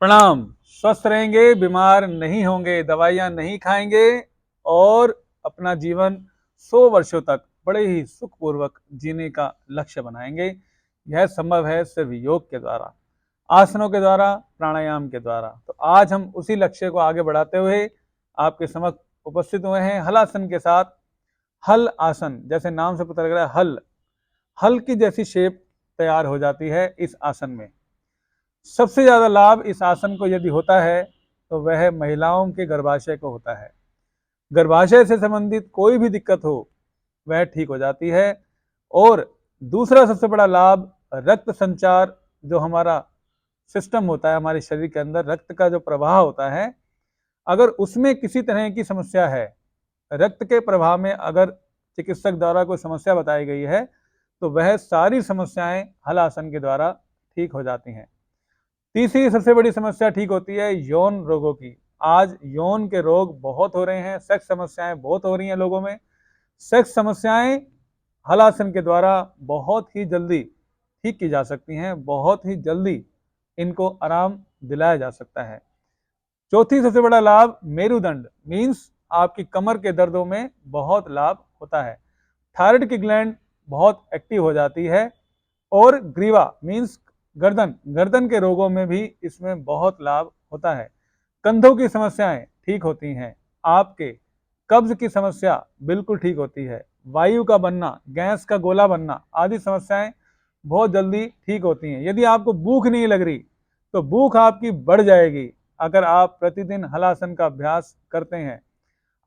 प्रणाम। स्वस्थ रहेंगे, बीमार नहीं होंगे, दवाइयाँ नहीं खाएंगे और अपना जीवन 100 वर्षों तक बड़े ही सुखपूर्वक जीने का लक्ष्य बनाएंगे। यह संभव है सिर्फ योग के द्वारा, आसनों के द्वारा, प्राणायाम के द्वारा। तो आज हम उसी लक्ष्य को आगे बढ़ाते हुए आपके समक्ष उपस्थित हुए हैं हलासन के साथ। हल आसन, जैसे नाम से पता लग रहा है, हल की जैसी शेप तैयार हो जाती है इस आसन में। सबसे ज्यादा लाभ इस आसन को यदि होता है तो वह महिलाओं के गर्भाशय को होता है। गर्भाशय से संबंधित कोई भी दिक्कत हो वह ठीक हो जाती है। और दूसरा सबसे बड़ा लाभ, रक्त संचार, जो हमारा सिस्टम होता है, हमारे शरीर के अंदर रक्त का जो प्रवाह होता है, अगर उसमें किसी तरह की समस्या है, रक्त के प्रवाह में अगर चिकित्सक द्वारा कोई समस्या बताई गई है, तो वह सारी समस्याएं हल आसन के द्वारा ठीक हो जाती हैं। तीसरी सबसे बड़ी समस्या ठीक होती है यौन रोगों की। आज यौन के रोग बहुत हो रहे हैं, सेक्स समस्याएं बहुत हो रही हैं लोगों में। सेक्स समस्याएं हलासन के द्वारा बहुत ही जल्दी ठीक की जा सकती हैं, बहुत ही जल्दी इनको आराम दिलाया जा सकता है। चौथी सबसे बड़ा लाभ, मेरुदंड मीन्स आपकी कमर के दर्दों में बहुत लाभ होता है। थायराइड की ग्लैंड बहुत एक्टिव हो जाती है। और ग्रीवा मीन्स गर्दन के रोगों में भी इसमें बहुत लाभ होता है। कंधों की समस्याएं ठीक होती हैं, आपके कब्ज की समस्या बिल्कुल ठीक होती है, वायु का बनना, गैस का गोला बनना आदि समस्याएं बहुत जल्दी ठीक होती हैं। यदि आपको भूख नहीं लग रही तो भूख आपकी बढ़ जाएगी अगर आप प्रतिदिन हलासन का अभ्यास करते हैं।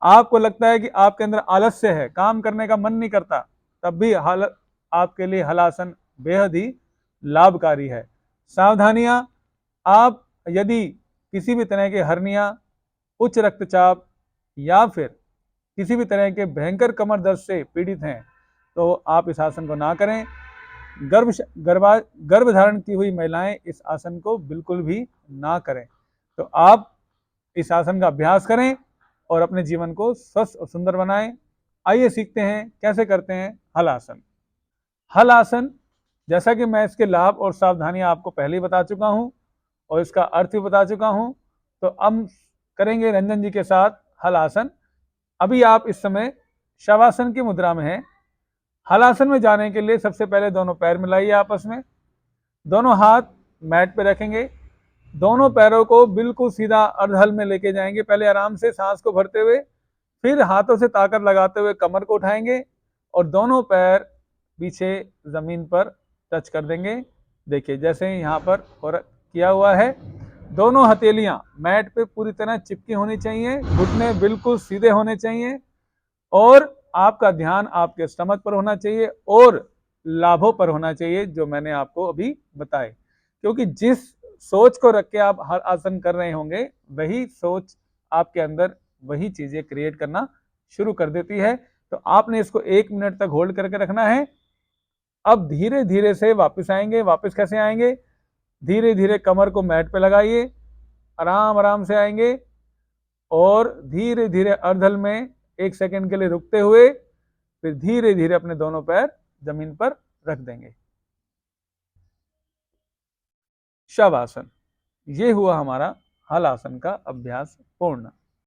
आपको लगता है कि आपके अंदर आलस्य है, काम करने का मन नहीं करता, तब भी आपके लिए हलासन बेहद ही लाभकारी है। सावधानियां, आप यदि किसी भी तरह के हर्निया, उच्च रक्तचाप या फिर किसी भी तरह के भयंकर कमर दर्द से पीड़ित हैं तो आप इस आसन को ना करें। गर्भ धारण की हुई महिलाएं इस आसन को बिल्कुल भी ना करें। तो आप इस आसन का अभ्यास करें और अपने जीवन को स्वस्थ और सुंदर बनाएं। आइए सीखते हैं कैसे करते हैं हल आसन। हल आसन, जैसा कि मैं इसके लाभ और सावधानियां आपको पहले ही बता चुका हूं और इसका अर्थ भी बता चुका हूं, तो अब करेंगे रंजन जी के साथ हल आसन। अभी आप इस समय शवासन की मुद्रा में हैं। हल आसन में जाने के लिए सबसे पहले दोनों पैर मिलाइए आपस में, दोनों हाथ मैट पे रखेंगे, दोनों पैरों को बिल्कुल सीधा अर्धहल में लेके जाएंगे, पहले आराम से सांस को भरते हुए, फिर हाथों से ताकत लगाते हुए कमर को उठाएंगे और दोनों पैर पीछे जमीन पर टच कर देंगे। देखिए जैसे यहाँ पर किया हुआ है, दोनों हथेलियां मैट पे पूरी तरह चिपकी होनी चाहिए, घुटने बिल्कुल सीधे होने चाहिए और आपका ध्यान आपके स्टमक पर होना चाहिए और लाभों पर होना चाहिए जो मैंने आपको अभी बताए। क्योंकि जिस सोच को रख के आप हर आसन कर रहे होंगे, वही सोच आपके अंदर वही चीजें क्रिएट करना शुरू कर देती है। तो आपने इसको 1 मिनट तक होल्ड करके रखना है। अब धीरे धीरे से वापस आएंगे। वापस कैसे आएंगे? धीरे धीरे कमर को मैट पे लगाइए, आराम आराम से आएंगे और धीरे धीरे अर्धल में 1 सेकंड के लिए रुकते हुए फिर धीरे धीरे अपने दोनों पैर जमीन पर रख देंगे। शव आसन, ये हुआ हमारा हल आसन का अभ्यास पूर्ण।